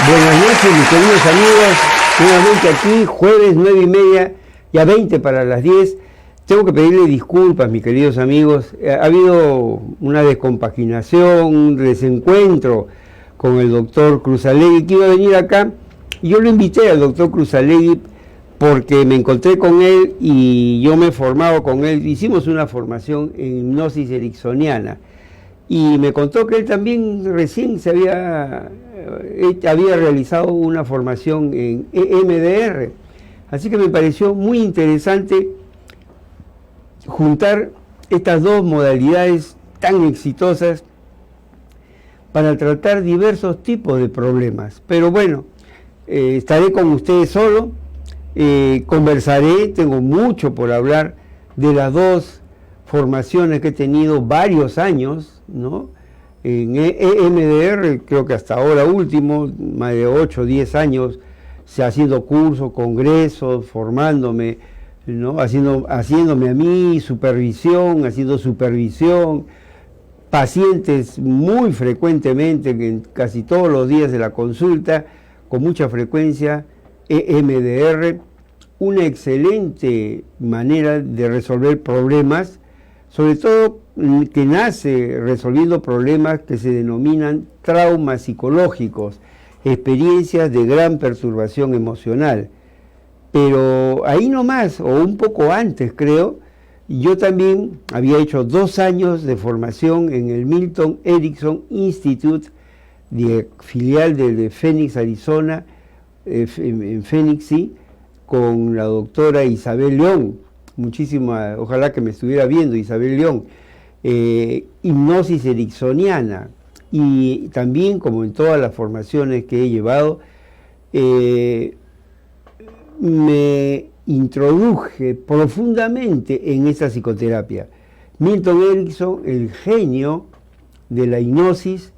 Buenas noches, mis queridos amigos. Nuevamente aquí, jueves 9:30, ya 20 para las 10. Tengo que pedirle disculpas, mis queridos amigos. Ha habido una descompaginación, un desencuentro con el doctor Cruzalegui, que iba a venir acá. Yo lo invité al doctor Cruzalegui porque me encontré con él y yo me he formado con él. Hicimos una formación en hipnosis ericksoniana. Y me contó que él también recién había realizado una formación en EMDR. Así que me pareció muy interesante juntar estas dos modalidades tan exitosas para tratar diversos tipos de problemas. Pero bueno, estaré con ustedes solo, conversaré, tengo mucho por hablar de las dos formaciones que he tenido varios años, ¿no? En EMDR, creo que hasta ahora último, más de 8 o 10 años, haciendo cursos, congresos, formándome, ¿no? Haciéndome a mí haciendo supervisión, pacientes muy frecuentemente, casi todos los días de la consulta, con mucha frecuencia, EMDR, una excelente manera de resolver problemas, sobre todo que nace resolviendo problemas que se denominan traumas psicológicos, experiencias de gran perturbación emocional. Pero ahí nomás, o un poco antes creo, yo también había hecho 2 años de formación en el Milton Erickson Institute, filial de Phoenix, Arizona, en Phoenix, sí, con la doctora Isabel León. Ojalá que me estuviera viendo Isabel León, hipnosis ericksoniana, y también, como en todas las formaciones que he llevado, me introduje profundamente en esa psicoterapia. Milton Erickson, el genio de la hipnosis,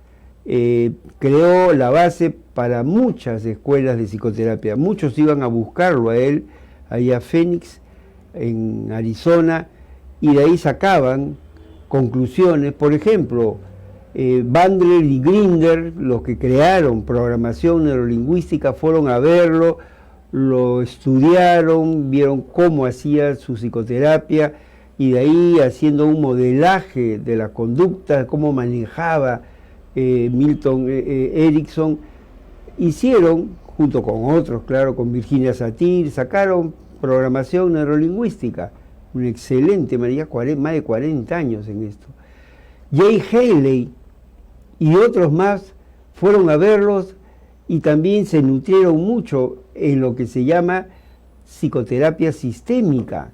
creó la base para muchas escuelas de psicoterapia. Muchos iban a buscarlo a él, allá a Phoenix, en Arizona, y de ahí sacaban conclusiones. Por ejemplo, Bandler y Grinder, los que crearon programación neurolingüística, fueron a verlo, lo estudiaron, vieron cómo hacía su psicoterapia, y de ahí, haciendo un modelaje de la conducta, cómo manejaba Milton Erickson, hicieron, junto con otros, claro, con Virginia Satir, sacaron programación neurolingüística, un excelente, más de 40 años en esto. Jay Haley y otros más fueron a verlos y también se nutrieron mucho en lo que se llama psicoterapia sistémica.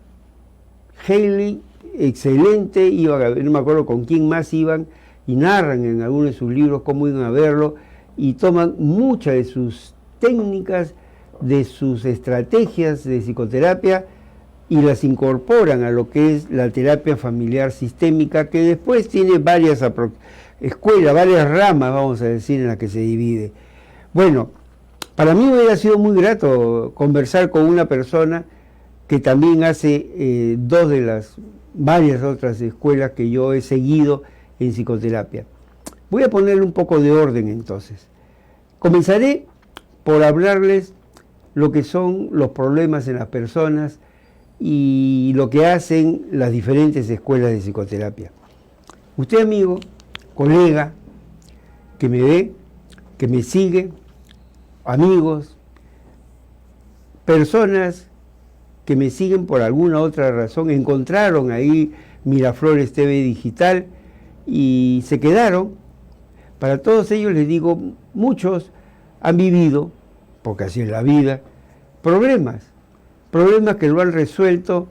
Haley, excelente, iban a ver, no me acuerdo con quién más iban, y narran en algunos de sus libros cómo iban a verlo, y toman muchas de sus técnicas, de sus estrategias de psicoterapia, y las incorporan a lo que es la terapia familiar sistémica, que después tiene varias escuelas, varias ramas, vamos a decir, en las que se divide. Bueno, para mí hubiera sido muy grato conversar con una persona que también hace 2 de las varias otras escuelas que yo he seguido en psicoterapia. Voy a ponerle un poco de orden entonces. Comenzaré por hablarles lo que son los problemas en las personas y lo que hacen las diferentes escuelas de psicoterapia. Usted, amigo, colega, que me ve, que me sigue, amigos, personas que me siguen por alguna otra razón, encontraron ahí Miraflores TV Digital y se quedaron. Para todos ellos les digo, muchos han vivido, porque así es la vida, problemas que lo han resuelto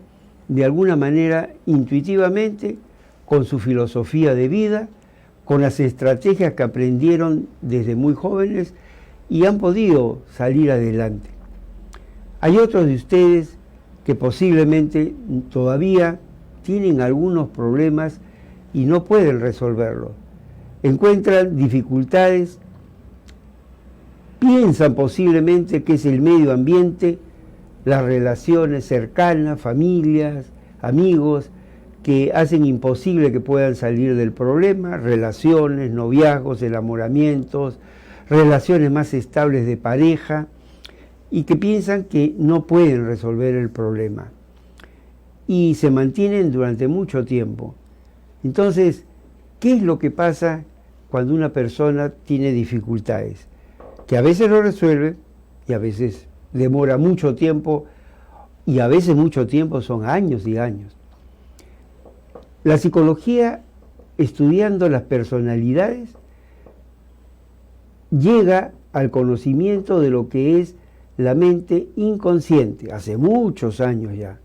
de alguna manera intuitivamente, con su filosofía de vida, con las estrategias que aprendieron desde muy jóvenes y han podido salir adelante. Hay otros de ustedes que posiblemente todavía tienen algunos problemas y no pueden resolverlos. Encuentran dificultades, piensan posiblemente que es el medio ambiente, las relaciones cercanas, familias, amigos, que hacen imposible que puedan salir del problema, relaciones, noviazgos, enamoramientos, relaciones más estables de pareja y que piensan que no pueden resolver el problema y se mantienen durante mucho tiempo. Entonces, ¿qué es lo que pasa cuando una persona tiene dificultades? Que a veces lo resuelve y a veces demora mucho tiempo, y a veces mucho tiempo son años y años. La psicología, estudiando las personalidades, llega al conocimiento de lo que es la mente inconsciente, hace muchos años ya,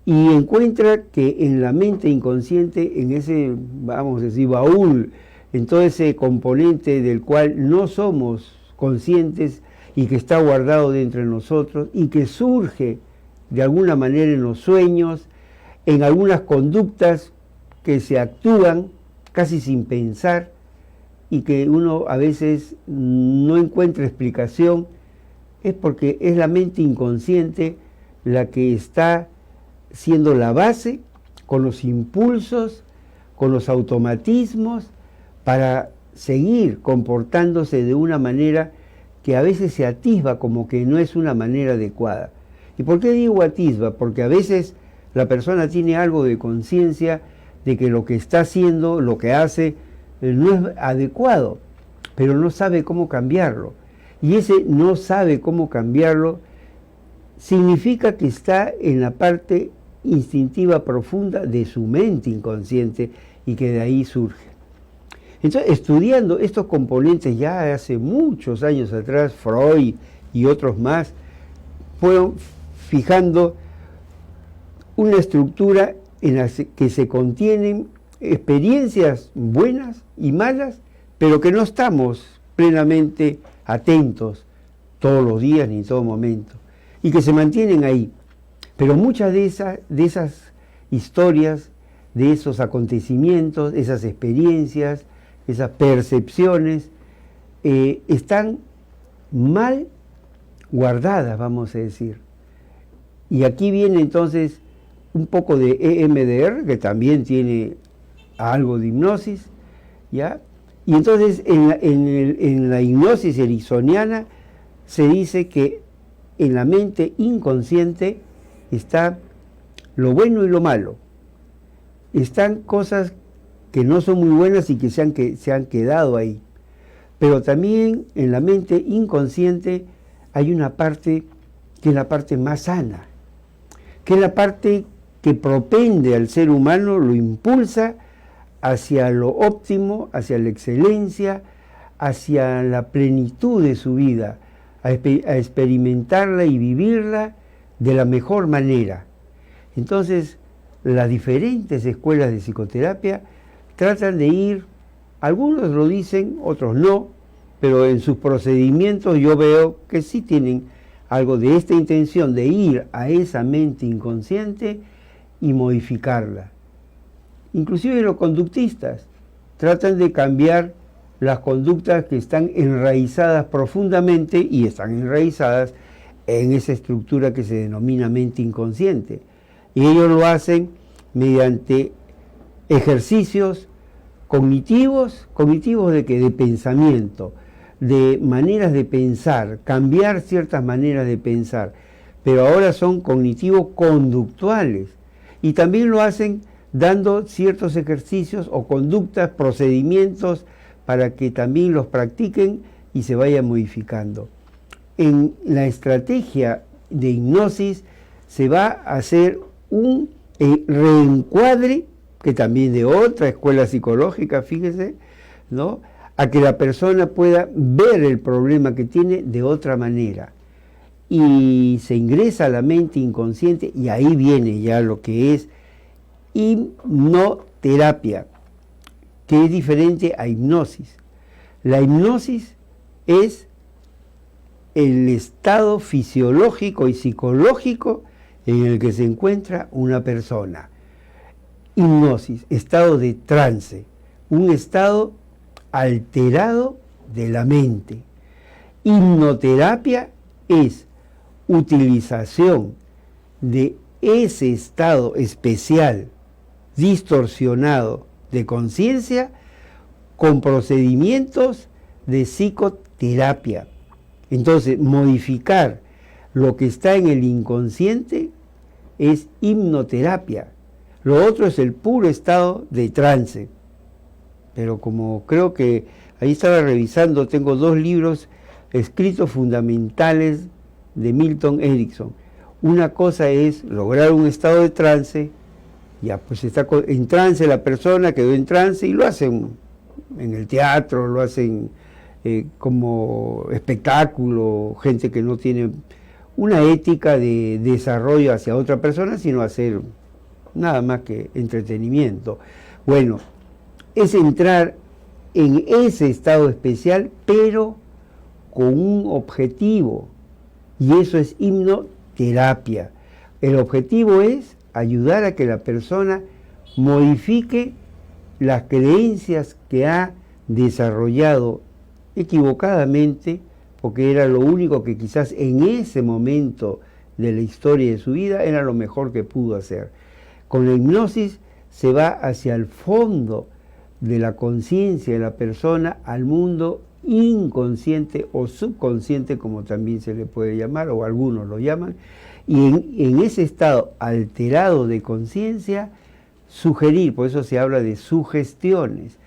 y encuentra que en la mente inconsciente, en ese, vamos a decir, baúl, en todo ese componente del cual no somos conscientes y que está guardado dentro de nosotros y que surge de alguna manera en los sueños, en algunas conductas que se actúan casi sin pensar y que uno a veces no encuentra explicación, es porque es la mente inconsciente la que está siendo la base con los impulsos, con los automatismos, para seguir comportándose de una manera que a veces se atisba como que no es una manera adecuada. ¿Y por qué digo atisba? Porque a veces la persona tiene algo de conciencia de que lo que está haciendo, lo que hace, no es adecuado, pero no sabe cómo cambiarlo. Y ese no sabe cómo cambiarlo significa que está en la parte instintiva profunda de su mente inconsciente y que de ahí surge. Entonces, estudiando estos componentes ya hace muchos años atrás, Freud y otros más fueron fijando una estructura en la que se contienen experiencias buenas y malas, pero que no estamos plenamente atentos todos los días ni en todo momento, y que se mantienen ahí. Pero muchas de esas historias, de esos acontecimientos, esas experiencias, esas percepciones, están mal guardadas, vamos a decir. Y aquí viene entonces un poco de EMDR, que también tiene algo de hipnosis, ¿ya? Y entonces en la hipnosis ericksoniana se dice que en la mente inconsciente está lo bueno y lo malo. Están cosas que no son muy buenas y que se han quedado ahí. Pero también en la mente inconsciente hay una parte que es la parte más sana, que es la parte que propende al ser humano, lo impulsa hacia lo óptimo, hacia la excelencia, hacia la plenitud de su vida, a experimentarla y vivirla de la mejor manera. Entonces, las diferentes escuelas de psicoterapia tratan de ir, algunos lo dicen, otros no, pero en sus procedimientos yo veo que sí tienen algo de esta intención de ir a esa mente inconsciente y modificarla. Inclusive los conductistas tratan de cambiar las conductas que están enraizadas profundamente y están enraizadas en esa estructura que se denomina mente inconsciente. Y ellos lo hacen mediante ejercicios cognitivos de que de pensamiento, de maneras de pensar, cambiar ciertas maneras de pensar, pero ahora son cognitivos conductuales y también lo hacen dando ciertos ejercicios o conductas, procedimientos para que también los practiquen y se vayan modificando. En la estrategia de hipnosis se va a hacer un reencuadre, que también de otra escuela psicológica, fíjese, ¿no?, a que la persona pueda ver el problema que tiene de otra manera. Y se ingresa a la mente inconsciente y ahí viene ya lo que es hipnoterapia, que es diferente a hipnosis. La hipnosis es el estado fisiológico y psicológico en el que se encuentra una persona. Hipnosis, estado de trance, un estado alterado de la mente. Hipnoterapia es utilización de ese estado especial, distorsionado de conciencia, con procedimientos de terapia. Entonces, modificar lo que está en el inconsciente es hipnoterapia. Lo otro es el puro estado de trance. Pero como creo que ahí estaba revisando, tengo 2 libros escritos fundamentales de Milton Erickson. Una cosa es lograr un estado de trance, ya pues está en trance la persona, quedó en trance y lo hacen en el teatro, lo hacen como espectáculo, gente que no tiene una ética de desarrollo hacia otra persona, sino hacer nada más que entretenimiento. Bueno, es entrar en ese estado especial, pero con un objetivo, y eso es hipnoterapia. El objetivo es ayudar a que la persona modifique las creencias que ha desarrollado equivocadamente, porque era lo único que quizás en ese momento de la historia de su vida era lo mejor que pudo hacer. Con la hipnosis se va hacia el fondo de la conciencia de la persona, al mundo inconsciente o subconsciente, como también se le puede llamar, o algunos lo llaman, y en ese estado alterado de conciencia, sugerir, por eso se habla de sugestiones,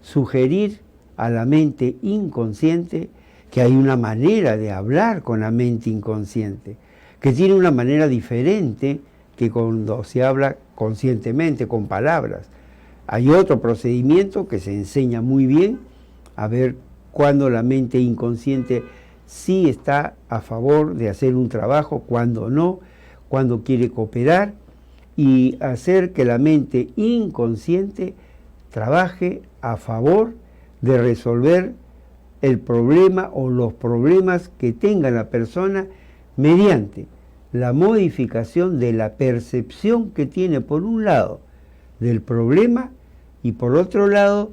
sugerir a la mente inconsciente que hay una manera de hablar con la mente inconsciente, que tiene una manera diferente que cuando se habla conscientemente, con palabras. Hay otro procedimiento que se enseña muy bien, a ver cuándo la mente inconsciente sí está a favor de hacer un trabajo, cuándo no, cuándo quiere cooperar, y hacer que la mente inconsciente trabaje a favor de resolver el problema o los problemas que tenga la persona mediante la modificación de la percepción que tiene por un lado del problema y por otro lado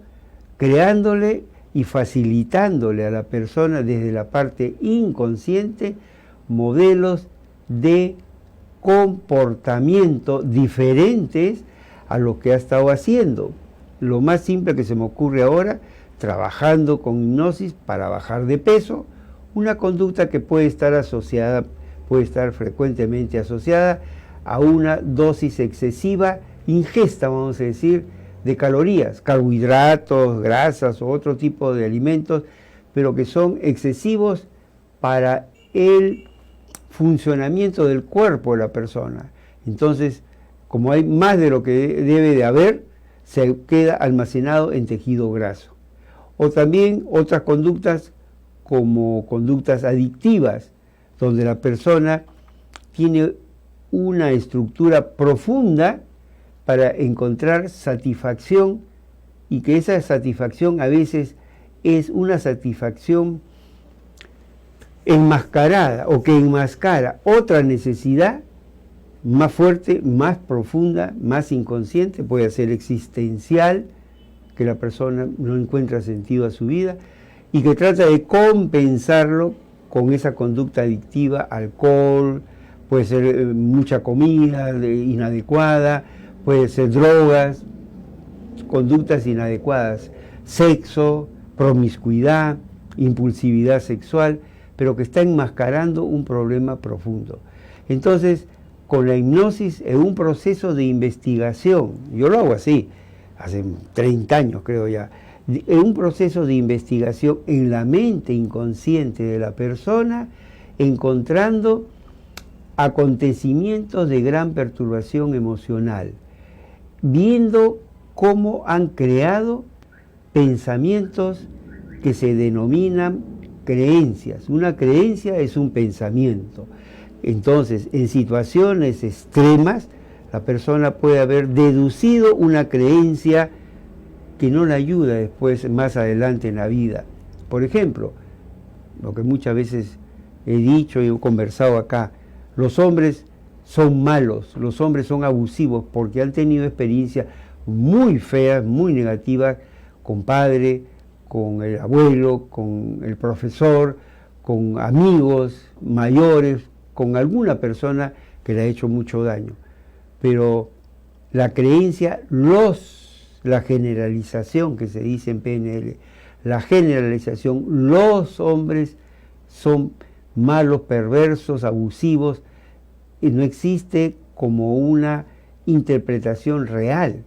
creándole y facilitándole a la persona desde la parte inconsciente modelos de comportamiento diferentes a lo que ha estado haciendo. Lo más simple que se me ocurre ahora, trabajando con hipnosis para bajar de peso, una conducta que puede estar asociada, puede estar frecuentemente asociada a una dosis excesiva, ingesta, vamos a decir, de calorías, carbohidratos, grasas o otro tipo de alimentos, pero que son excesivos para el funcionamiento del cuerpo de la persona. Entonces, como hay más de lo que debe de haber, se queda almacenado en tejido graso. O también otras conductas como conductas adictivas, donde la persona tiene una estructura profunda para encontrar satisfacción, y que esa satisfacción a veces es una satisfacción enmascarada o que enmascara otra necesidad más fuerte, más profunda, más inconsciente, puede ser existencial, que la persona no encuentra sentido a su vida y que trata de compensarlo con esa conducta adictiva, alcohol, puede ser mucha comida inadecuada, puede ser drogas, conductas inadecuadas, sexo, promiscuidad, impulsividad sexual, pero que está enmascarando un problema profundo. Entonces, con la hipnosis en un proceso de investigación, yo lo hago así, hace 30 años creo ya, en un proceso de investigación en la mente inconsciente de la persona, encontrando acontecimientos de gran perturbación emocional, viendo cómo han creado pensamientos que se denominan creencias. Una creencia es un pensamiento. Entonces, en situaciones extremas, la persona puede haber deducido una creencia que no la ayuda después, más adelante en la vida. Por ejemplo, lo que muchas veces he dicho y he conversado acá, los hombres son malos, los hombres son abusivos porque han tenido experiencias muy feas, muy negativas, con padre, con el abuelo, con el profesor, con amigos mayores, con alguna persona que le ha hecho mucho daño. Pero la creencia, la generalización que se dice en PNL, la generalización, los hombres son malos, perversos, abusivos, y no existe como una interpretación real.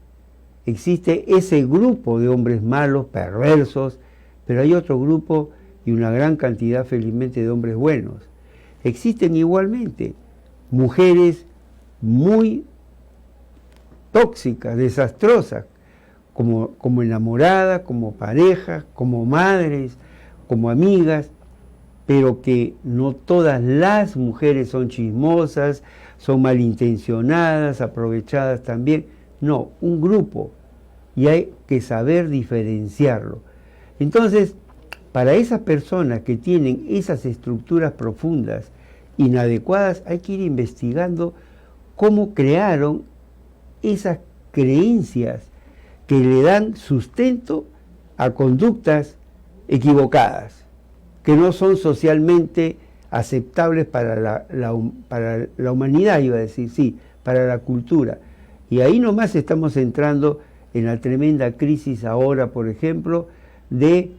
Existe ese grupo de hombres malos, perversos, pero hay otro grupo y una gran cantidad, felizmente, de hombres buenos. Existen igualmente mujeres muy tóxicas, desastrosas, como enamoradas, como parejas, como madres, como amigas, pero que no todas las mujeres son chismosas, son malintencionadas, aprovechadas también. No, un grupo, y hay que saber diferenciarlo. Entonces, para esas personas que tienen esas estructuras profundas, inadecuadas, hay que ir investigando cómo crearon esas creencias que le dan sustento a conductas equivocadas, que no son socialmente aceptables para la humanidad, iba a decir, sí, para la cultura. Y ahí nomás estamos entrando en la tremenda crisis ahora, por ejemplo, de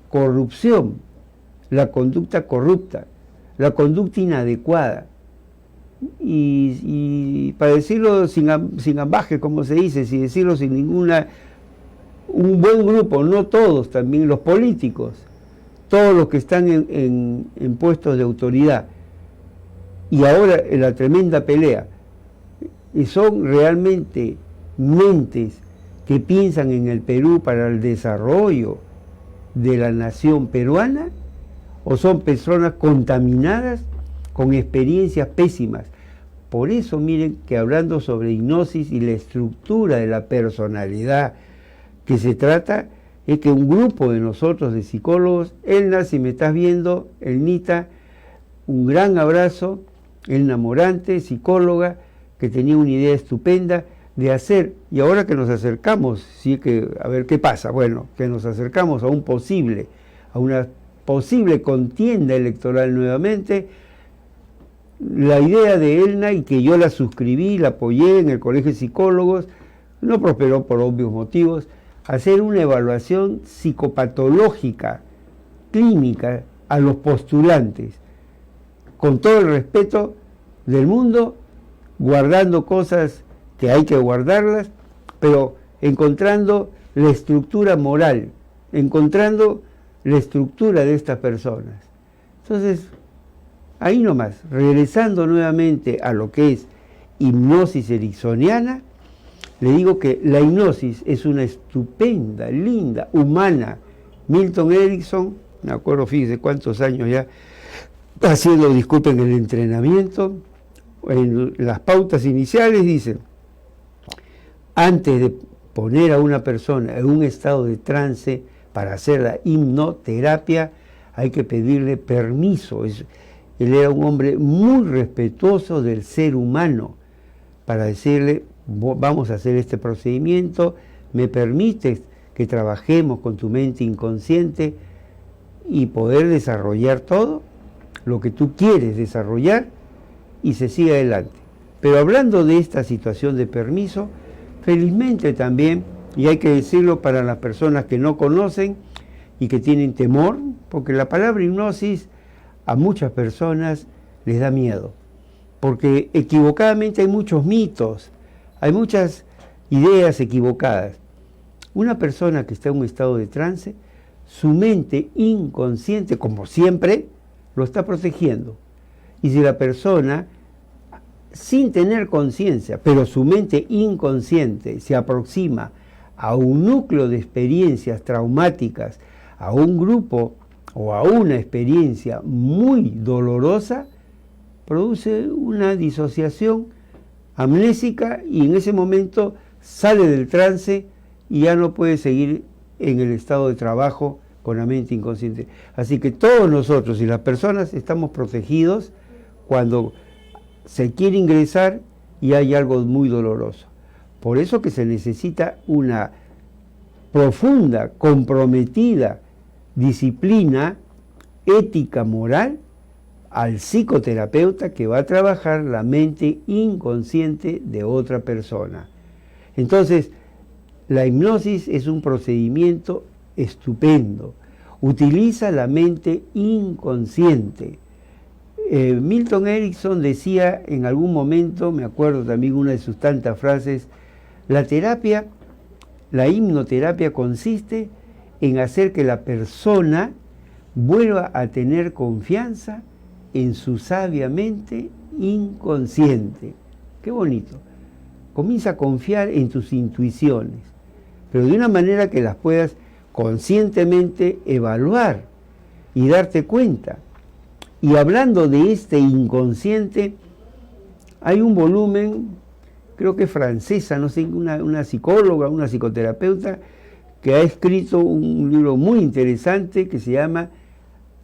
corrupción, la conducta corrupta, la conducta inadecuada. Y para decirlo sin ambaje, como se dice, sin decirlo sin ninguna, un buen grupo, no todos, también los políticos, todos los que están en puestos de autoridad, y ahora en la tremenda pelea, y son realmente mentes que piensan en el Perú para el desarrollo de la nación peruana, o son personas contaminadas con experiencias pésimas. Por eso, miren que hablando sobre hipnosis y la estructura de la personalidad que se trata, es que un grupo de nosotros, de psicólogos, Elna, si me estás viendo, Elnita, un gran abrazo, Elna Morante, psicóloga, que tenía una idea estupenda de hacer, y ahora que nos acercamos, sí, que a ver qué pasa, bueno, que nos acercamos a una posible contienda electoral nuevamente, la idea de Elna, y que yo la suscribí, la apoyé en el Colegio de Psicólogos, no prosperó por obvios motivos, hacer una evaluación psicopatológica, clínica, a los postulantes, con todo el respeto del mundo, guardando cosas que hay que guardarlas, pero encontrando la estructura moral, encontrando la estructura de estas personas. Entonces, ahí nomás, regresando nuevamente a lo que es hipnosis ericksoniana, le digo que la hipnosis es una estupenda, linda, humana. Milton Erickson, me acuerdo, fíjese cuántos años ya haciendo, disculpen, el entrenamiento, en las pautas iniciales dice, antes de poner a una persona en un estado de trance para hacer la hipnoterapia, hay que pedirle permiso. Él era un hombre muy respetuoso del ser humano, para decirle, vamos a hacer este procedimiento, me permites que trabajemos con tu mente inconsciente y poder desarrollar todo lo que tú quieres desarrollar, y se sigue adelante. Pero hablando de esta situación de permiso, felizmente también, y hay que decirlo para las personas que no conocen y que tienen temor, porque la palabra hipnosis a muchas personas les da miedo, porque equivocadamente hay muchos mitos, hay muchas ideas equivocadas. Una persona que está en un estado de trance, su mente inconsciente, como siempre, lo está protegiendo. Y si la persona, sin tener conciencia, pero su mente inconsciente se aproxima a un núcleo de experiencias traumáticas, a un grupo o a una experiencia muy dolorosa, produce una disociación amnésica y en ese momento sale del trance y ya no puede seguir en el estado de trabajo con la mente inconsciente. Así que todos nosotros y las personas estamos protegidos cuando se quiere ingresar y hay algo muy doloroso. Por eso que se necesita una profunda, comprometida disciplina ética, moral, al psicoterapeuta que va a trabajar la mente inconsciente de otra persona. Entonces, la hipnosis es un procedimiento estupendo. Utiliza la mente inconsciente. Milton Erickson decía en algún momento, me acuerdo también una de sus tantas frases, la terapia, la hipnoterapia consiste en hacer que la persona vuelva a tener confianza en su sabia mente inconsciente. Qué bonito. Comienza a confiar en tus intuiciones, pero de una manera que las puedas conscientemente evaluar y darte cuenta. Y hablando de este inconsciente, hay un volumen, creo que francesa, no sé, una psicóloga, una psicoterapeuta, que ha escrito un libro muy interesante que se llama,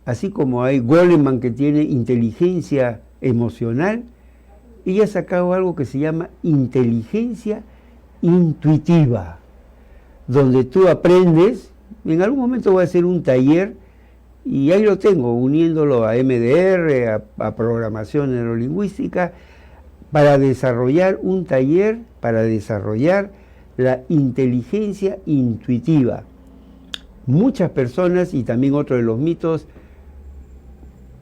así como hay Goleman que tiene inteligencia emocional, ella ha sacado algo que se llama inteligencia intuitiva, donde tú aprendes, en algún momento voy a hacer un taller, y ahí lo tengo, uniéndolo a MDR, a programación neurolingüística, para desarrollar un taller, para desarrollar la inteligencia intuitiva. Muchas personas, y también otro de los mitos,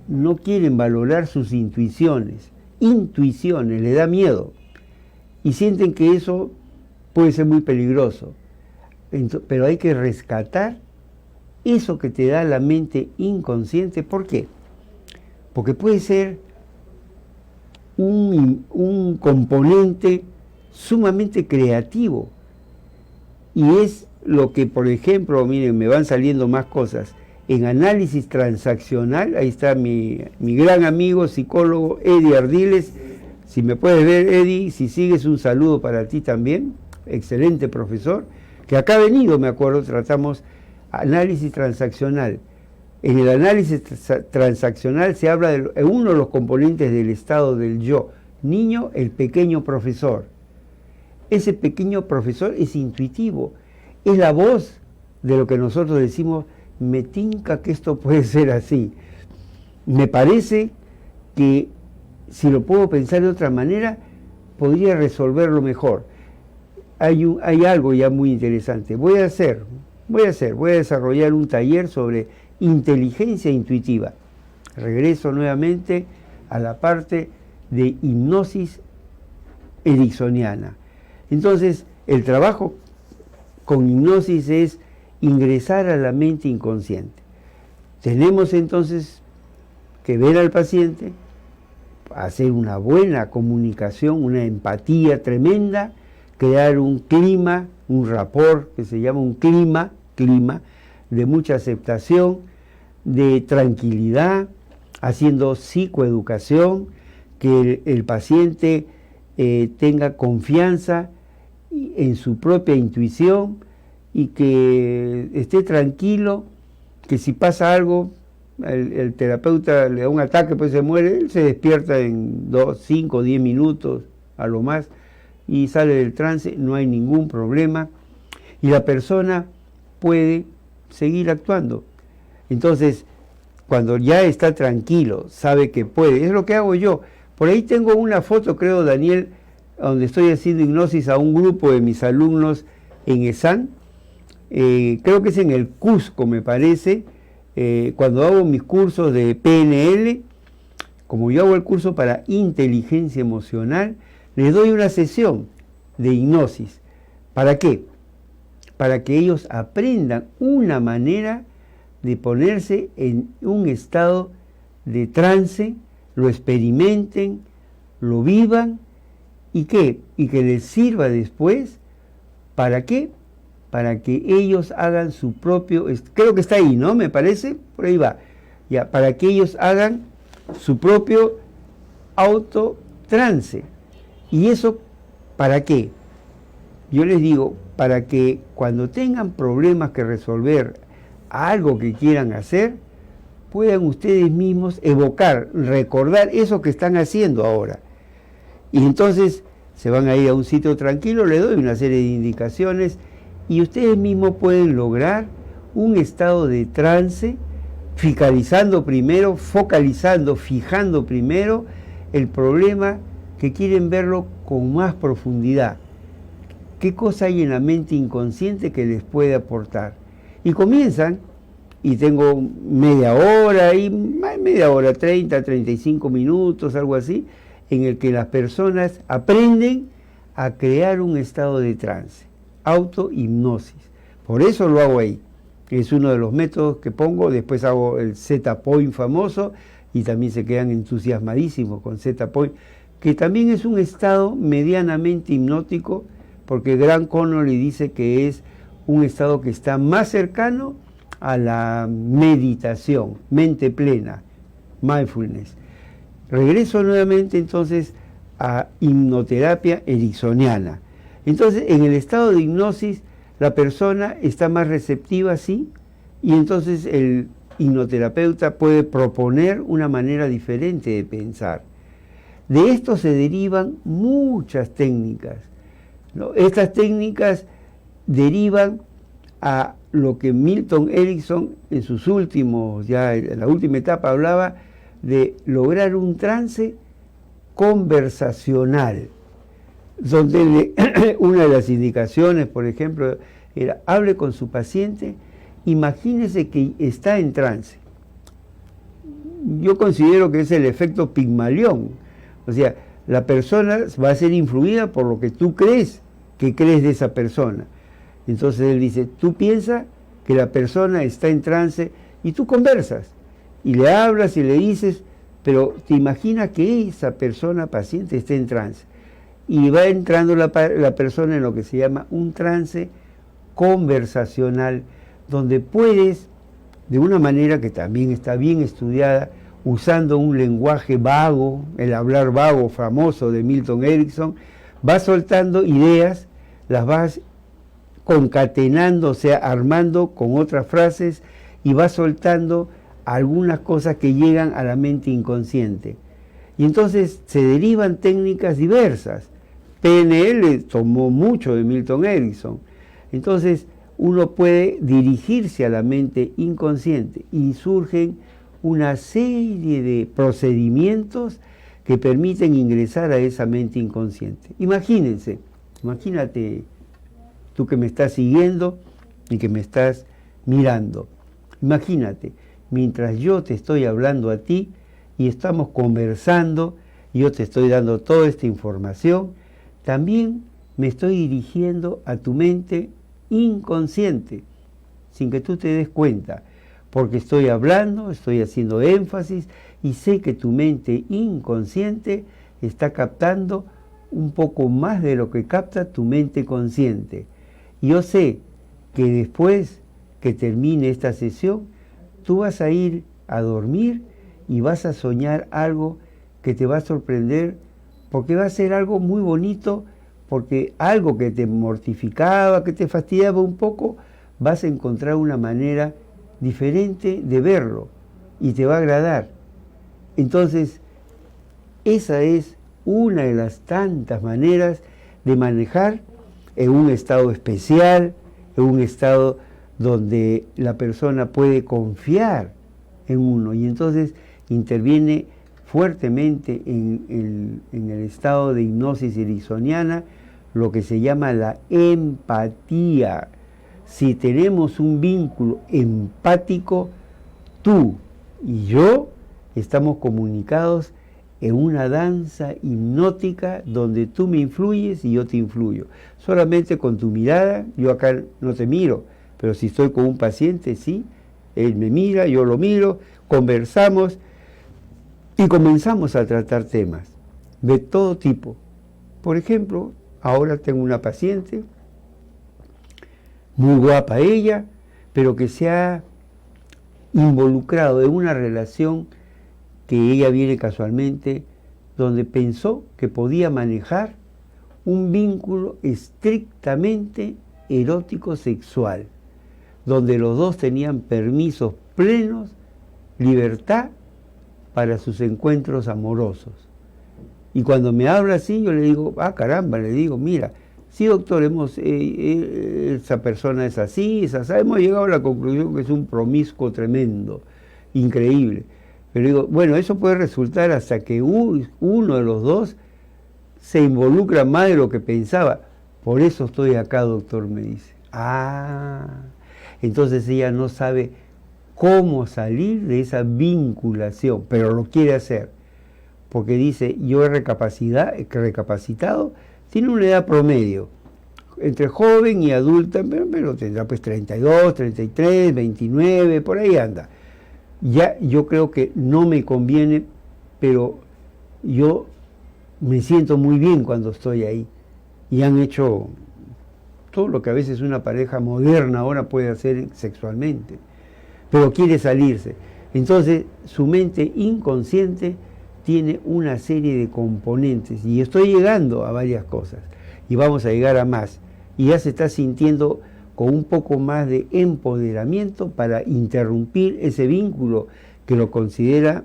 no quieren valorar sus intuiciones, le da miedo, y sienten que eso puede ser muy peligroso. Pero hay que rescatar eso que te da la mente inconsciente. ¿Por qué? Porque puede ser un componente sumamente creativo, y es lo que, por ejemplo, miren, me van saliendo más cosas, en análisis transaccional, ahí está mi gran amigo psicólogo Eddie Ardiles, si me puedes ver, Eddie, si sigues, un saludo para ti también, excelente profesor, que acá ha venido, me acuerdo, tratamos análisis transaccional. En el análisis transaccional se habla de uno de los componentes del estado del yo, niño, el pequeño profesor. Ese pequeño profesor es intuitivo, es la voz de lo que nosotros decimos, me tinca que esto puede ser así. Me parece que si lo puedo pensar de otra manera, podría resolverlo mejor. Hay algo ya muy interesante. Voy a desarrollar un taller sobre inteligencia intuitiva. Regreso nuevamente a la parte de hipnosis ericksoniana. Entonces, el trabajo con hipnosis es ingresar a la mente inconsciente. Tenemos entonces que ver al paciente, hacer una buena comunicación, una empatía tremenda, crear un clima, un rapport, que se llama un clima de mucha aceptación, de tranquilidad, haciendo psicoeducación, que el paciente tenga confianza en su propia intuición y que esté tranquilo, que si pasa algo, el terapeuta le da un ataque, pues se muere, él se despierta en 2, 5, 10 minutos a lo más y sale del trance, no hay ningún problema y la persona puede seguir actuando. Entonces, cuando ya está tranquilo, sabe que puede, es lo que hago yo. Por ahí tengo una foto, creo, Daniel, donde estoy haciendo hipnosis a un grupo de mis alumnos en ESAN, creo que es en el Cusco, me parece, cuando hago mis cursos de PNL, como yo hago el curso para inteligencia emocional, les doy una sesión de hipnosis. ¿Para qué? Para que ellos aprendan una manera de ponerse en un estado de trance, lo experimenten, lo vivan, ¿y qué? Y que les sirva después, ¿para qué? Para que ellos hagan su propio, creo que está ahí, ¿no? Me parece, por ahí va, ya, para que ellos hagan su propio autotrance. ¿Y eso para qué? Yo les digo, para que cuando tengan problemas que resolver, algo que quieran hacer, puedan ustedes mismos evocar, recordar eso que están haciendo ahora. Y entonces se van a ir a un sitio tranquilo, les doy una serie de indicaciones y ustedes mismos pueden lograr un estado de trance, focalizando primero, fijando primero el problema que quieren verlo con más profundidad. ¿Qué cosa hay en la mente inconsciente que les puede aportar? Y comienzan, y tengo media hora, media hora, 30, 35 minutos, algo así, en el que las personas aprenden a crear un estado de trance, autohipnosis. Por eso lo hago ahí. Es uno de los métodos que pongo. Después hago el Z-Point famoso y también se quedan entusiasmadísimos con Z-Point, que también es un estado medianamente hipnótico, porque Grant Connolly dice que es un estado que está más cercano a la meditación, mente plena, mindfulness. Regreso nuevamente entonces a hipnoterapia ericksoniana. Entonces, en el estado de hipnosis, la persona está más receptiva, sí, y entonces el hipnoterapeuta puede proponer una manera diferente de pensar. De esto se derivan muchas técnicas, ¿no? Estas técnicas derivan a lo que Milton Erickson en sus últimos, ya en la última etapa, hablaba de lograr un trance conversacional, donde una de las indicaciones, por ejemplo, era hable con su paciente, imagínese que está en trance. Yo considero que es el efecto Pigmalión, o sea, la persona va a ser influida por lo que tú crees de esa persona. Entonces él dice, tú piensas que la persona está en trance y tú conversas y le hablas y le dices, pero te imaginas que esa persona paciente está en trance. Y va entrando la persona en lo que se llama un trance conversacional, donde puedes, de una manera que también está bien estudiada, usando un lenguaje vago, el hablar vago famoso de Milton Erickson, vas soltando ideas, las vas concatenando, o sea, armando con otras frases, y vas soltando algunas cosas que llegan a la mente inconsciente. Y entonces se derivan técnicas diversas. PNL tomó mucho de Milton Erickson. Entonces uno puede dirigirse a la mente inconsciente y surgen una serie de procedimientos que permiten ingresar a esa mente inconsciente. Imagínate tú que me estás siguiendo y que me estás mirando. Imagínate, mientras yo te estoy hablando a ti y estamos conversando, y yo te estoy dando toda esta información, también me estoy dirigiendo a tu mente inconsciente, sin que tú te des cuenta, porque estoy hablando, estoy haciendo énfasis, y sé que tu mente inconsciente está captando un poco más de lo que capta tu mente consciente. Y yo sé que después que termine esta sesión, tú vas a ir a dormir y vas a soñar algo que te va a sorprender, porque va a ser algo muy bonito, porque algo que te mortificaba, que te fastidiaba un poco, vas a encontrar una manera diferente de verlo y te va a agradar. Entonces, esa es una de las tantas maneras de manejar en un estado especial, en un estado donde la persona puede confiar en uno, y entonces interviene fuertemente en el estado de hipnosis ericksoniana lo que se llama la empatía. Si tenemos un vínculo empático, tú y yo estamos comunicados en una danza hipnótica donde tú me influyes y yo te influyo. Solamente con tu mirada, yo acá no te miro, pero si estoy con un paciente, sí, él me mira, yo lo miro, conversamos y comenzamos a tratar temas de todo tipo. Por ejemplo, ahora tengo una paciente, muy guapa ella, pero que se ha involucrado en una relación que ella viene casualmente, donde pensó que podía manejar un vínculo estrictamente erótico sexual, donde los dos tenían permisos plenos, libertad para sus encuentros amorosos. Y cuando me habla así, yo le digo, caramba, le digo, mira, sí doctor, esa persona es así, hemos llegado a la conclusión que es un promiscuo tremendo, increíble. Pero digo, bueno, eso puede resultar hasta que uno de los dos se involucra más de lo que pensaba. Por eso estoy acá, doctor, me dice. entonces ella no sabe cómo salir de esa vinculación, pero lo quiere hacer, porque dice, yo he recapacitado, tiene una edad promedio, entre joven y adulta, pero tendrá pues 32, 33, 29, por ahí anda. Ya yo creo que no me conviene, pero yo me siento muy bien cuando estoy ahí. Y han hecho todo lo que a veces una pareja moderna ahora puede hacer sexualmente, pero quiere salirse. Entonces su mente inconsciente tiene una serie de componentes, y estoy llegando a varias cosas, y vamos a llegar a más, y ya se está sintiendo con un poco más de empoderamiento para interrumpir ese vínculo que lo considera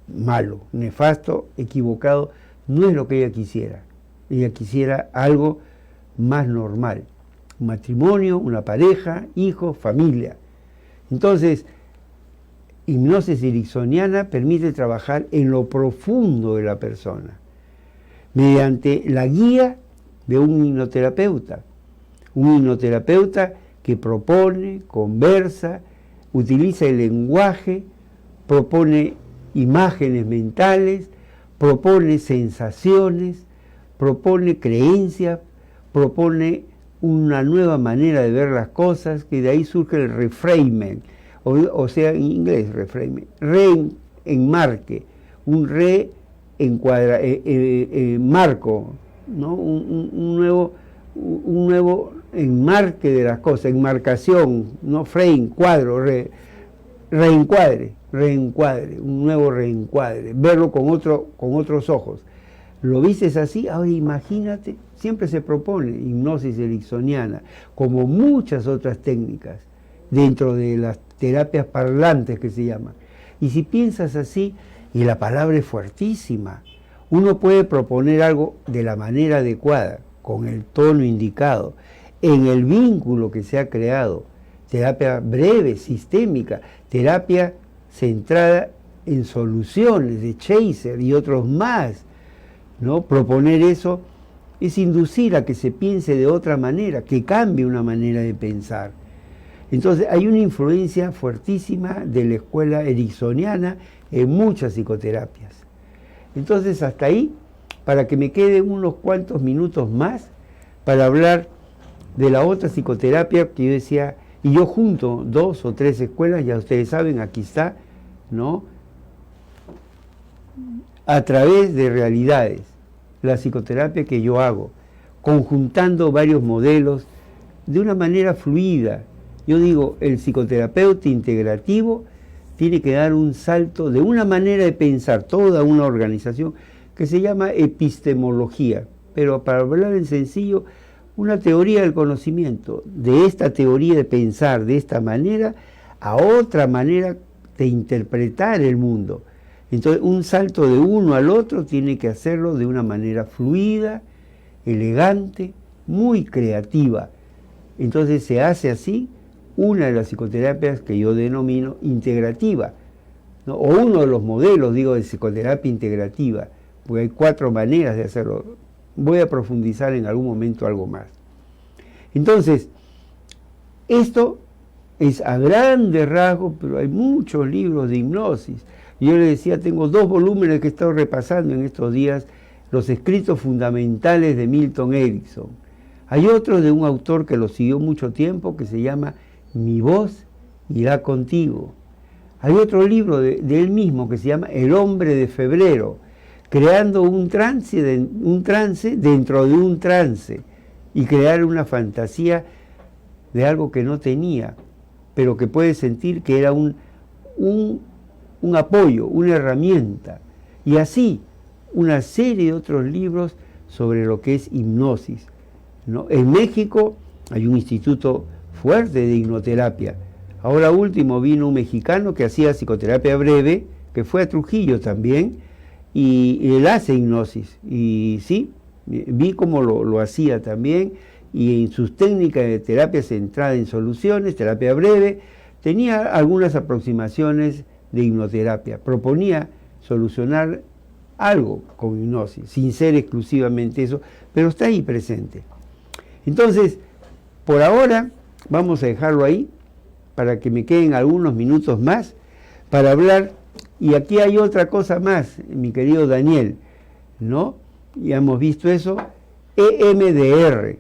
malo, nefasto, equivocado. No es lo que ella quisiera. Ella quisiera algo más normal, un matrimonio, una pareja, hijos, familia. Entonces, hipnosis ericksoniana permite trabajar en lo profundo de la persona, mediante la guía de un hipnoterapeuta. Un hipnoterapeuta que propone, conversa, utiliza el lenguaje, propone imágenes mentales, propone sensaciones, propone creencias, propone una nueva manera de ver las cosas, que de ahí surge el reframing, o sea, en inglés reframing, reenmarque, un marco, ¿no? un nuevo enmarque de las cosas, enmarcación, no frame, cuadro, reencuadre, un nuevo reencuadre, verlo con otros ojos. ¿Lo viste así? Ahora imagínate, siempre se propone hipnosis ericksoniana, como muchas otras técnicas, dentro de las terapias parlantes que se llaman. Y si piensas así, y la palabra es fuertísima, uno puede proponer algo de la manera adecuada, con el tono indicado, en el vínculo que se ha creado, terapia breve, sistémica, terapia centrada en soluciones de Chaser y otros más, ¿no? Proponer eso es inducir a que se piense de otra manera, que cambie una manera de pensar. Entonces hay una influencia fuertísima de la escuela ericksoniana en muchas psicoterapias. Entonces hasta ahí, para que me queden unos cuantos minutos más para hablar de la otra psicoterapia que yo decía, y yo junto 2 o 3 escuelas, ya ustedes saben, aquí está, ¿no? A través de realidades, la psicoterapia que yo hago, conjuntando varios modelos de una manera fluida. Yo digo, el psicoterapeuta integrativo tiene que dar un salto de una manera de pensar, toda una organización que se llama epistemología, pero para hablar en sencillo, una teoría del conocimiento, de esta teoría de pensar de esta manera a otra manera de interpretar el mundo. Entonces, un salto de uno al otro tiene que hacerlo de una manera fluida, elegante, muy creativa. Entonces se hace así una de las psicoterapias que yo denomino integrativa, ¿no? O uno de los modelos, digo, de psicoterapia integrativa, porque hay 4 maneras de hacerlo. Voy a profundizar en algún momento algo más. Entonces, esto es a grandes rasgos, pero hay muchos libros de hipnosis. Yo le decía, tengo 2 volúmenes que he estado repasando en estos días, los escritos fundamentales de Milton Erickson. Hay otro de un autor que lo siguió mucho tiempo, que se llama Mi voz irá contigo. Hay otro libro de él mismo que se llama El hombre de febrero, creando un trance dentro de un trance, y crear una fantasía de algo que no tenía, pero que puede sentir que era un apoyo, una herramienta. Y así, una serie de otros libros sobre lo que es hipnosis, ¿no? En México hay un instituto fuerte de hipnoterapia. Ahora último vino un mexicano que hacía psicoterapia breve, que fue a Trujillo también, y él hace hipnosis. Y sí, vi cómo lo hacía también, y en sus técnicas de terapia centrada en soluciones, terapia breve, tenía algunas aproximaciones de hipnoterapia. Proponía solucionar algo con hipnosis, sin ser exclusivamente eso, pero está ahí presente. Entonces, por ahora, vamos a dejarlo ahí, para que me queden algunos minutos más para hablar. Y aquí hay otra cosa más, mi querido Daniel, ¿no? Ya hemos visto eso. EMDR,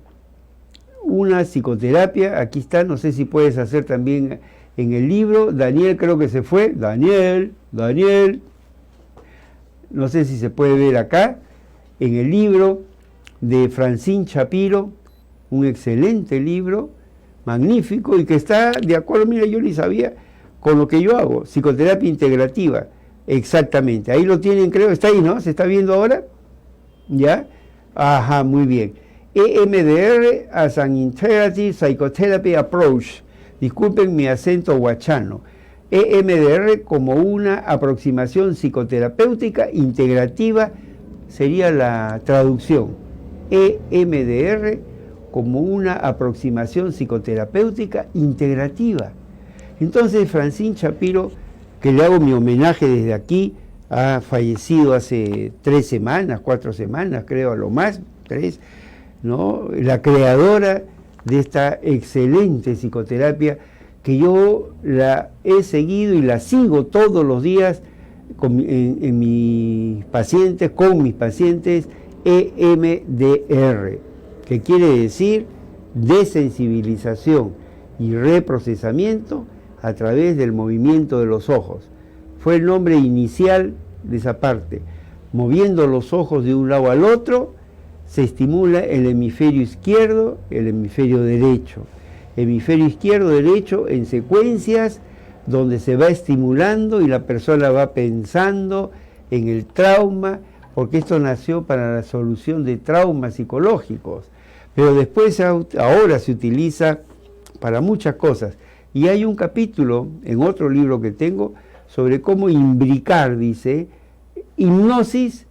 una psicoterapia, aquí está, no sé si puedes hacer también en el libro. Daniel creo que se fue. Daniel, no sé si se puede ver acá, en el libro de Francine Shapiro, un excelente libro, magnífico, y que está de acuerdo, mira, yo ni sabía, con lo que yo hago, psicoterapia integrativa, exactamente, ahí lo tienen, creo, está ahí, ¿no? ¿Se está viendo ahora? ¿Ya? Ajá, muy bien. EMDR as an Integrative Psychotherapy Approach, disculpen mi acento guachano, EMDR como una aproximación psicoterapéutica integrativa, sería la traducción, EMDR como una aproximación psicoterapéutica integrativa. Entonces, Francine Shapiro, que le hago mi homenaje desde aquí, ha fallecido hace 3 semanas, 4 semanas, creo, a lo más, 3, ¿no? La creadora de esta excelente psicoterapia, que yo la he seguido y la sigo todos los días en mis pacientes, con mis pacientes, EMDR, que quiere decir desensibilización y reprocesamiento a través del movimiento de los ojos. Fue el nombre inicial de esa parte. Moviendo los ojos de un lado al otro, se estimula el hemisferio izquierdo, el hemisferio derecho. Hemisferio izquierdo, derecho, en secuencias donde se va estimulando y la persona va pensando en el trauma, porque esto nació para la solución de traumas psicológicos, pero después ahora se utiliza para muchas cosas. Y hay un capítulo en otro libro que tengo sobre cómo imbricar, dice, hipnosis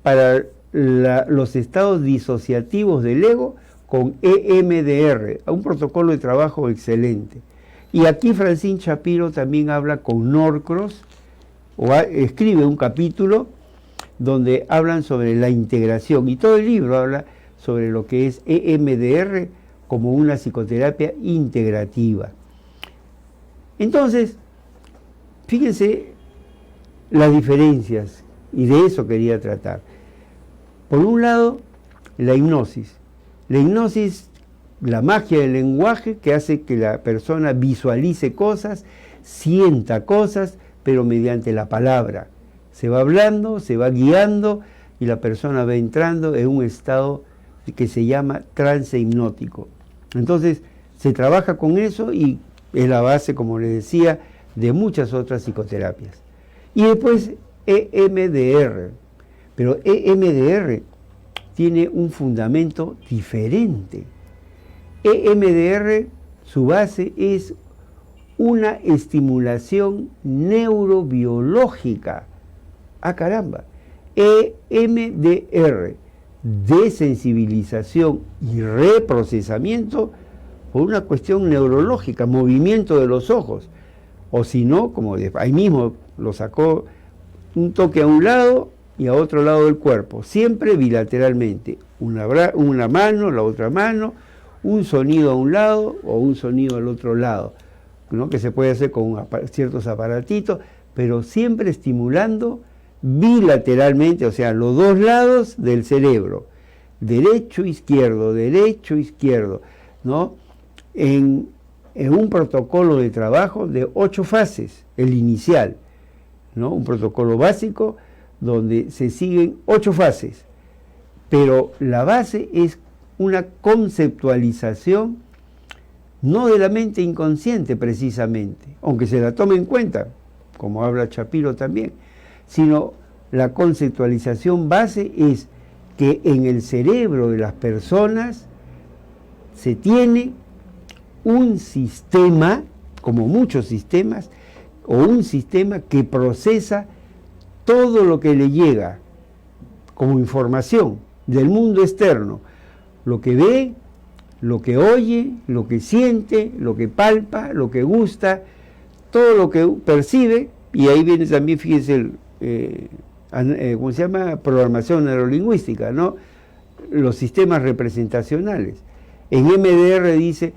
para los estados disociativos del ego con EMDR, un protocolo de trabajo excelente. Y aquí Francine Shapiro también habla con Norcross, escribe un capítulo donde hablan sobre la integración, y todo el libro habla sobre lo que es EMDR como una psicoterapia integrativa. Entonces, fíjense las diferencias, y de eso quería tratar. Por un lado, la hipnosis. La hipnosis, la magia del lenguaje que hace que la persona visualice cosas, sienta cosas, pero mediante la palabra. Se va hablando, se va guiando y la persona va entrando en un estado que se llama trance hipnótico. Entonces, se trabaja con eso y es la base, como les decía, de muchas otras psicoterapias. Y después EMDR. Pero EMDR tiene un fundamento diferente. EMDR, su base es una estimulación neurobiológica. ¡Ah, caramba! EMDR, desensibilización y reprocesamiento por una cuestión neurológica, movimiento de los ojos. O si no, como ahí mismo lo sacó, un toque a un lado y a otro lado del cuerpo, siempre bilateralmente, una mano, la otra mano, un sonido a un lado o un sonido al otro lado, ¿no? Que se puede hacer con ciertos aparatitos, pero siempre estimulando bilateralmente, o sea, los dos lados del cerebro, derecho, izquierdo, ¿no? En un protocolo de trabajo de 8 fases, el inicial, ¿no? Un protocolo básico donde se siguen 8 fases, pero la base es una conceptualización no de la mente inconsciente precisamente, aunque se la tome en cuenta, como habla Shapiro también, sino la conceptualización base es que en el cerebro de las personas se tiene un sistema, como muchos sistemas, o un sistema que procesa todo lo que le llega como información del mundo externo, lo que ve, lo que oye, lo que siente, lo que palpa, lo que gusta, todo lo que percibe, y ahí viene también, fíjense, ¿cómo se llama? Programación neurolingüística, ¿no? Los sistemas representacionales. En MDR dice,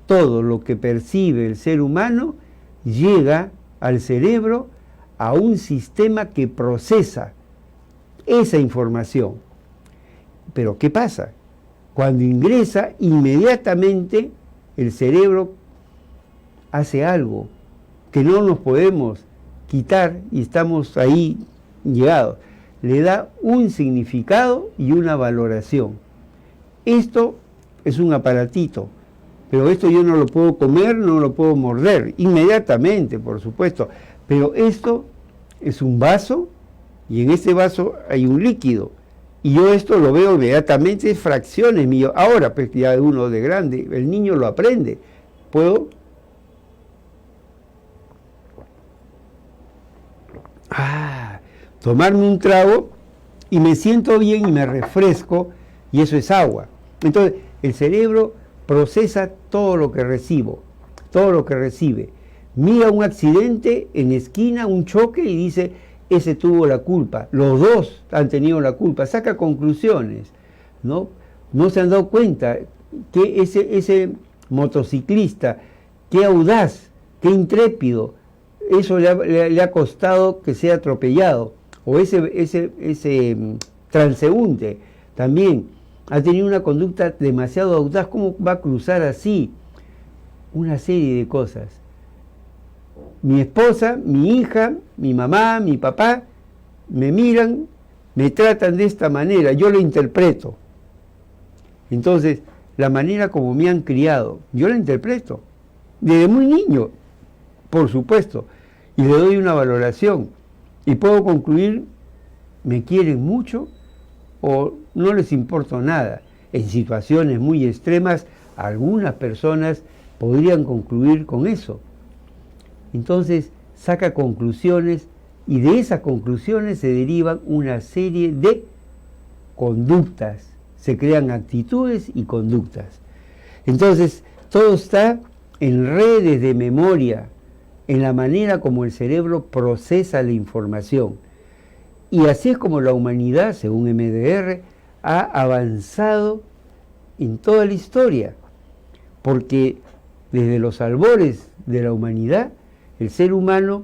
todo lo que percibe el ser humano llega al cerebro, a un sistema que procesa esa información. Pero ¿qué pasa? Cuando ingresa, inmediatamente el cerebro hace algo que no nos podemos quitar y estamos ahí llegados. Le da un significado y una valoración. Esto es un aparatito, pero esto yo no lo puedo comer, no lo puedo morder, inmediatamente, por supuesto. Pero esto es un vaso y en ese vaso hay un líquido. Y yo esto lo veo inmediatamente, es fracciones mío. Ahora, pues ya uno de grande, el niño lo aprende. Puedo tomarme un trago y me siento bien y me refresco, y eso es agua. Entonces, el cerebro procesa todo lo que recibo, todo lo que recibe. Mira un accidente en esquina, un choque, y dice, ese tuvo la culpa, los dos han tenido la culpa, saca conclusiones, ¿no? No se han dado cuenta que ese motociclista, qué audaz, qué intrépido, eso le ha costado que sea atropellado, o ese transeúnte también ha tenido una conducta demasiado audaz, ¿cómo va a cruzar así? Una serie de cosas. Mi esposa, mi hija, mi mamá, mi papá, me miran, me tratan de esta manera, yo lo interpreto. Entonces, la manera como me han criado, yo la interpreto, desde muy niño, por supuesto, y le doy una valoración, y puedo concluir, me quieren mucho, o no les importa nada. En situaciones muy extremas, algunas personas podrían concluir con eso. Entonces saca conclusiones y de esas conclusiones se derivan una serie de conductas, se crean actitudes y conductas. Entonces todo está en redes de memoria, en la manera como el cerebro procesa la información. Y así es como la humanidad, según MDR, ha avanzado en toda la historia, porque desde los albores de la humanidad, el ser humano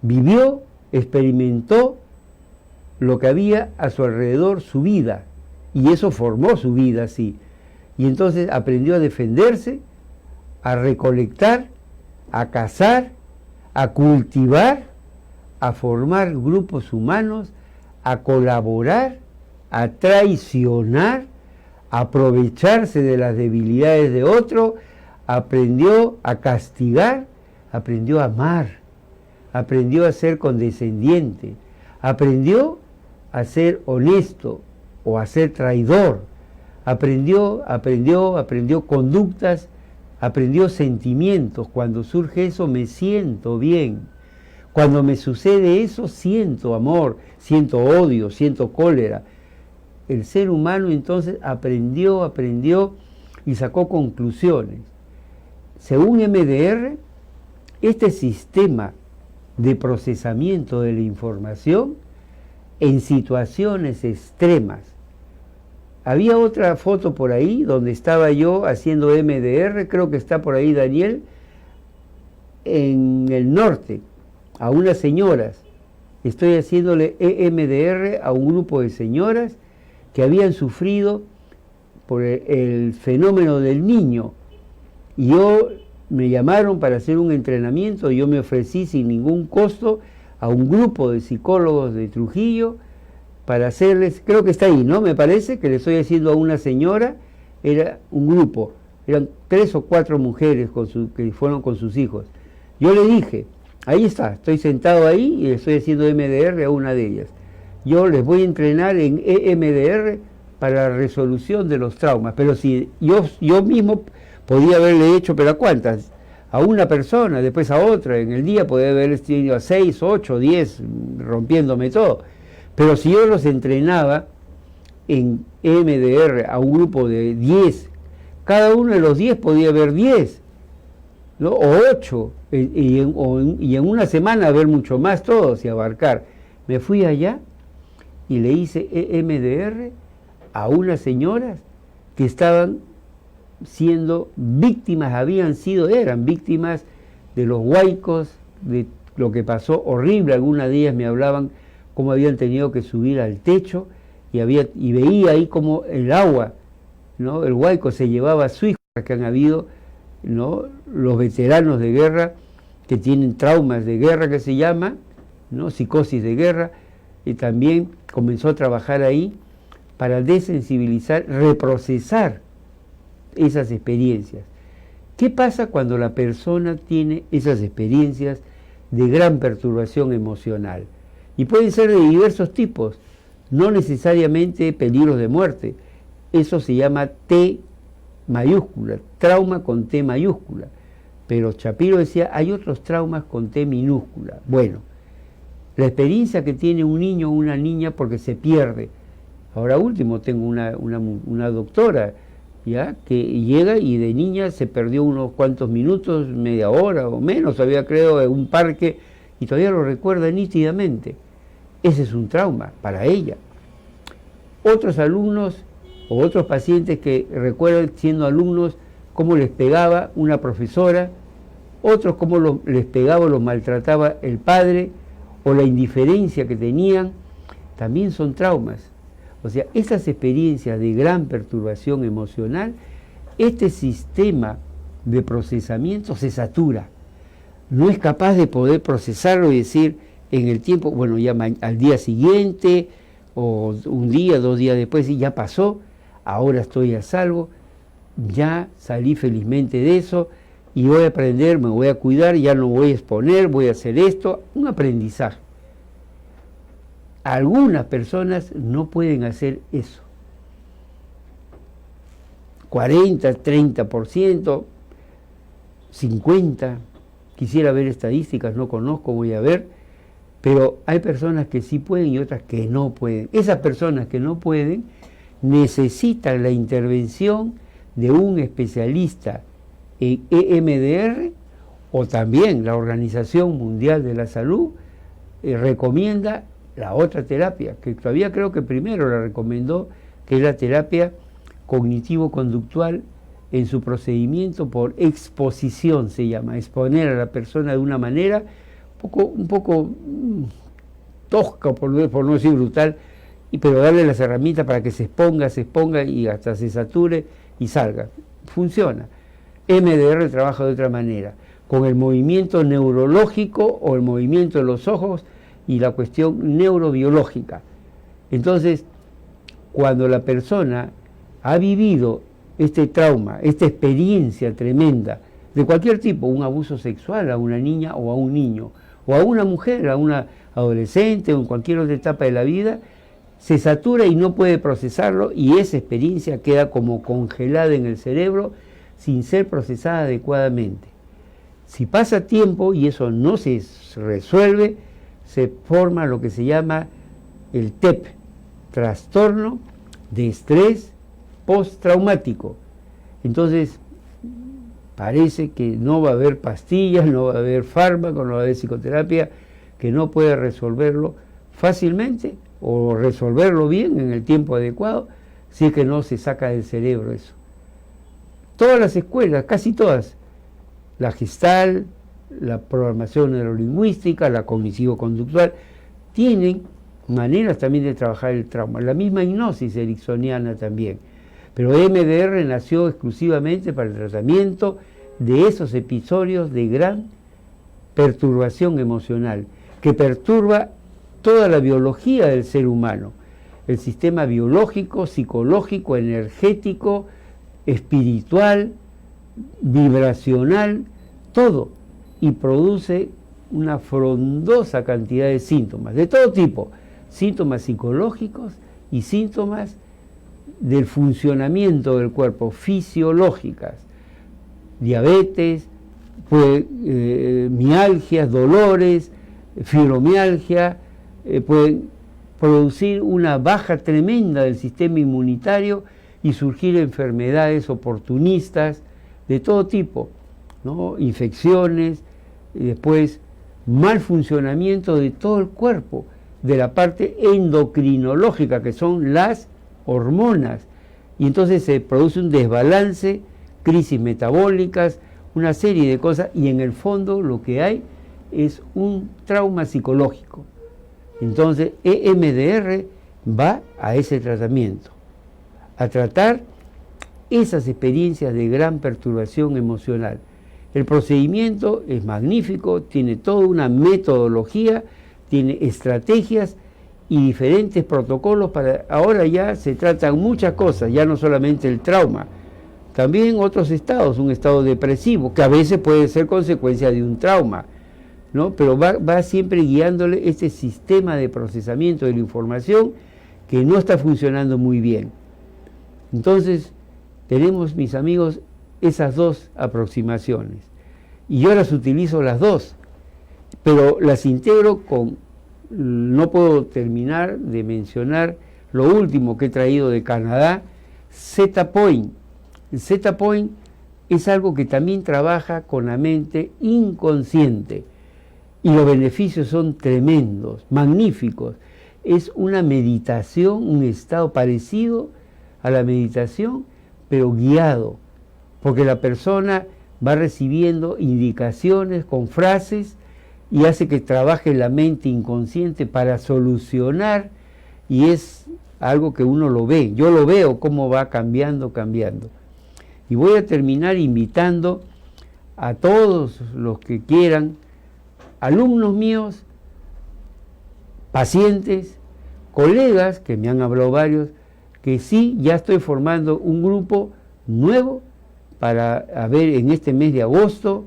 vivió, experimentó lo que había a su alrededor, su vida, y eso formó su vida, sí. Y entonces aprendió a defenderse, a recolectar, a cazar, a cultivar, a formar grupos humanos, a colaborar, a traicionar, a aprovecharse de las debilidades de otro, aprendió a castigar, aprendió a amar, aprendió a ser condescendiente, aprendió a ser honesto o a ser traidor, aprendió conductas, aprendió sentimientos. Cuando surge eso me siento bien. Cuando me sucede eso siento amor, siento odio, siento cólera. El ser humano entonces aprendió y sacó conclusiones. Según MDR, este sistema de procesamiento de la información en situaciones extremas. Había otra foto por ahí donde estaba yo haciendo MDR, creo que está por ahí Daniel, en el norte, a unas señoras. Estoy haciéndole EMDR a un grupo de señoras que habían sufrido por el fenómeno del niño. Y me llamaron para hacer un entrenamiento, yo me ofrecí sin ningún costo a un grupo de psicólogos de Trujillo para hacerles, creo que está ahí, ¿no? Me parece que le estoy haciendo a una señora, era un grupo, eran 3 o 4 mujeres que fueron con sus hijos. Yo le dije, ahí está, estoy sentado ahí y le estoy haciendo MDR a una de ellas. Yo les voy a entrenar en EMDR para la resolución de los traumas, pero si yo mismo podía haberle hecho, pero ¿a cuántas? A una persona, después a otra, en el día podía haberles tenido a 6, 8, 10, rompiéndome todo. Pero si yo los entrenaba en EMDR a un grupo de 10, cada uno de los 10 podía haber 10, ¿no? O 8, y en una semana haber mucho más todos y abarcar. Me fui allá y le hice EMDR a unas señoras que estaban siendo víctimas, eran víctimas de los huaicos, de lo que pasó horrible. Algunas de ellas me hablaban cómo habían tenido que subir al techo y veía ahí como el agua, ¿no? El huaico se llevaba a su hijo, que han habido, ¿no?, los veteranos de guerra que tienen traumas de guerra, que se llama, ¿no?, psicosis de guerra, y también comenzó a trabajar ahí para desensibilizar, reprocesar esas experiencias. ¿Qué pasa cuando la persona tiene esas experiencias de gran perturbación emocional? Y pueden ser de diversos tipos, no necesariamente peligros de muerte. Eso se llama T mayúscula, trauma con T mayúscula. Pero Shapiro decía, hay otros traumas con T minúscula. Bueno, la experiencia que tiene un niño o una niña porque se pierde. Ahora último, tengo una doctora, ¿ya?, que llega y de niña se perdió unos cuantos minutos, media hora o menos, todavía creo, en un parque, y todavía lo recuerda nítidamente. Ese es un trauma para ella. Otros alumnos o otros pacientes que recuerdan siendo alumnos cómo les pegaba una profesora, otros cómo les pegaba o los maltrataba el padre, o la indiferencia que tenían, también son traumas. O sea, esas experiencias de gran perturbación emocional, este sistema de procesamiento se satura. No es capaz de poder procesarlo y decir en el tiempo, bueno, ya al día siguiente, o un día, 2 días después, y ya pasó, ahora estoy a salvo, ya salí felizmente de eso, y voy a aprender, me voy a cuidar, ya no voy a exponer, voy a hacer esto, un aprendizaje. Algunas personas no pueden hacer eso. 40, 30%, 50%, quisiera ver estadísticas, no conozco, voy a ver, pero hay personas que sí pueden y otras que no pueden. Esas personas que no pueden necesitan la intervención de un especialista en EMDR, o también la Organización Mundial de la Salud recomienda la otra terapia, que todavía creo que primero la recomendó, que es la terapia cognitivo-conductual en su procedimiento por exposición, se llama, exponer a la persona de una manera un poco tosca, por no decir brutal, pero darle las herramientas para que se exponga y hasta se sature y salga. Funciona. MDR trabaja de otra manera, con el movimiento neurológico o el movimiento de los ojos y la cuestión neurobiológica. Entonces, cuando la persona ha vivido este trauma, esta experiencia tremenda, de cualquier tipo, un abuso sexual a una niña o a un niño, o a una mujer, a una adolescente o en cualquier otra etapa de la vida, se satura y no puede procesarlo, y esa experiencia queda como congelada en el cerebro sin ser procesada adecuadamente. Si pasa tiempo y eso no se resuelve, se forma lo que se llama el TEP, trastorno de estrés postraumático. Entonces, parece que no va a haber pastillas, no va a haber fármaco, no va a haber psicoterapia que no pueda resolverlo fácilmente o resolverlo bien en el tiempo adecuado, si es que no se saca del cerebro eso. Todas las escuelas, casi todas, la Gestalt, la programación neurolingüística, la cognitivo-conductual, tienen maneras también de trabajar el trauma. La misma hipnosis ericksoniana también. Pero MDR nació exclusivamente para el tratamiento de esos episodios de gran perturbación emocional, que perturba toda la biología del ser humano, el sistema biológico, psicológico, energético, espiritual, vibracional, todo, y produce una frondosa cantidad de síntomas, de todo tipo, síntomas psicológicos y síntomas del funcionamiento del cuerpo, fisiológicas, diabetes, mialgias, dolores, fibromialgia, pueden producir una baja tremenda del sistema inmunitario y surgir enfermedades oportunistas de todo tipo, ¿no? Infecciones, y después mal funcionamiento de todo el cuerpo, de la parte endocrinológica, que son las hormonas, y entonces se produce un desbalance crisis metabólicas, una serie de cosas, y en el fondo lo que hay es un trauma psicológico. Entonces, EMDR va a ese tratamiento, a tratar esas experiencias de gran perturbación emocional. El procedimiento es magnífico, tiene toda una metodología, tiene estrategias y diferentes protocolos para... Ahora ya se tratan muchas cosas, ya no solamente el trauma, también otros estados, un estado depresivo, que a veces puede ser consecuencia de un trauma, ¿no? Pero va siempre guiándole este sistema de procesamiento de la información que no está funcionando muy bien. Entonces, tenemos, mis amigos, esas dos aproximaciones. Y yo las utilizo las dos, pero las integro con... No puedo terminar de mencionar lo último que he traído de Canadá, Z-Point. El Z-Point es algo que también trabaja con la mente inconsciente y los beneficios son tremendos, magníficos. Es una meditación, un estado parecido a la meditación, pero guiado, porque la persona va recibiendo indicaciones con frases y hace que trabaje la mente inconsciente para solucionar, y es algo que uno lo ve, yo lo veo cómo va cambiando. Y voy a terminar invitando a todos los que quieran, alumnos míos, pacientes, colegas, que me han hablado varios, que sí, ya estoy formando un grupo nuevo para ver en este mes de agosto,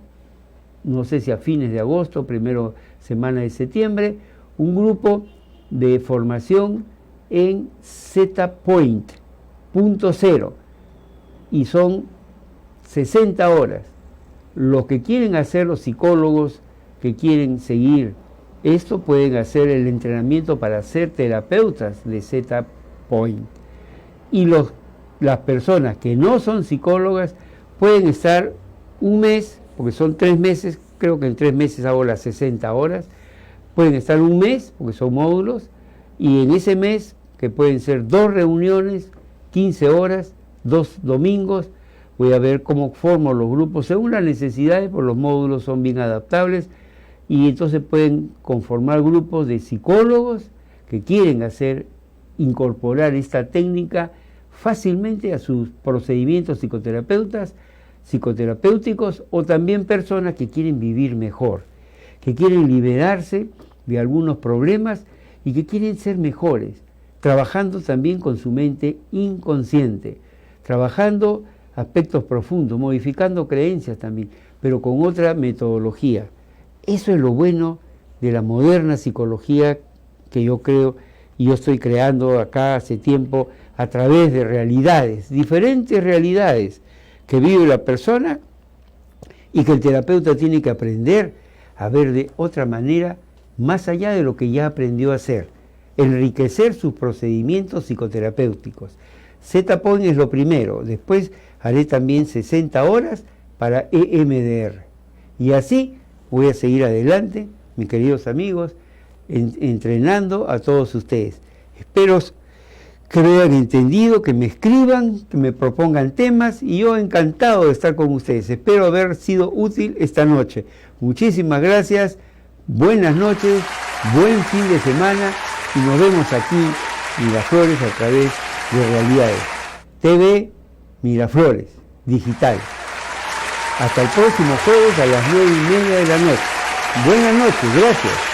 no sé si a fines de agosto, primera semana de septiembre, un grupo de formación en Z-Point.0 y son 60 horas. Los que quieren hacer, los psicólogos que quieren seguir esto, pueden hacer el entrenamiento para ser terapeutas de Z-Point. Y las personas que no son psicólogas pueden estar un mes, porque son 3 meses, creo que en 3 meses hago las 60 horas, pueden estar un mes, porque son módulos, y en ese mes, que pueden ser 2 reuniones, 15 horas, 2 domingos, voy a ver cómo formo los grupos según las necesidades, porque los módulos son bien adaptables, y entonces pueden conformar grupos de psicólogos que quieren incorporar esta técnica fácilmente a sus procedimientos psicoterapéuticos, o también personas que quieren vivir mejor, que quieren liberarse de algunos problemas y que quieren ser mejores, trabajando también con su mente inconsciente, trabajando aspectos profundos, modificando creencias también, pero con otra metodología. Eso es lo bueno de la moderna psicología que yo creo y yo estoy creando acá hace tiempo a través de realidades, diferentes realidades que vive la persona y que el terapeuta tiene que aprender a ver de otra manera, más allá de lo que ya aprendió a hacer, enriquecer sus procedimientos psicoterapéuticos. Z-Point es lo primero, después haré también 60 horas para EMDR. Y así voy a seguir adelante, mis queridos amigos, entrenando a todos ustedes. Espero que lo hayan entendido, que me escriban, que me propongan temas, y yo encantado de estar con ustedes. Espero haber sido útil esta noche. Muchísimas gracias, buenas noches, buen fin de semana, y nos vemos aquí, Miraflores, a través de Realidades TV Miraflores Digital. Hasta el próximo jueves a las 9:30 de la noche. Buenas noches, gracias.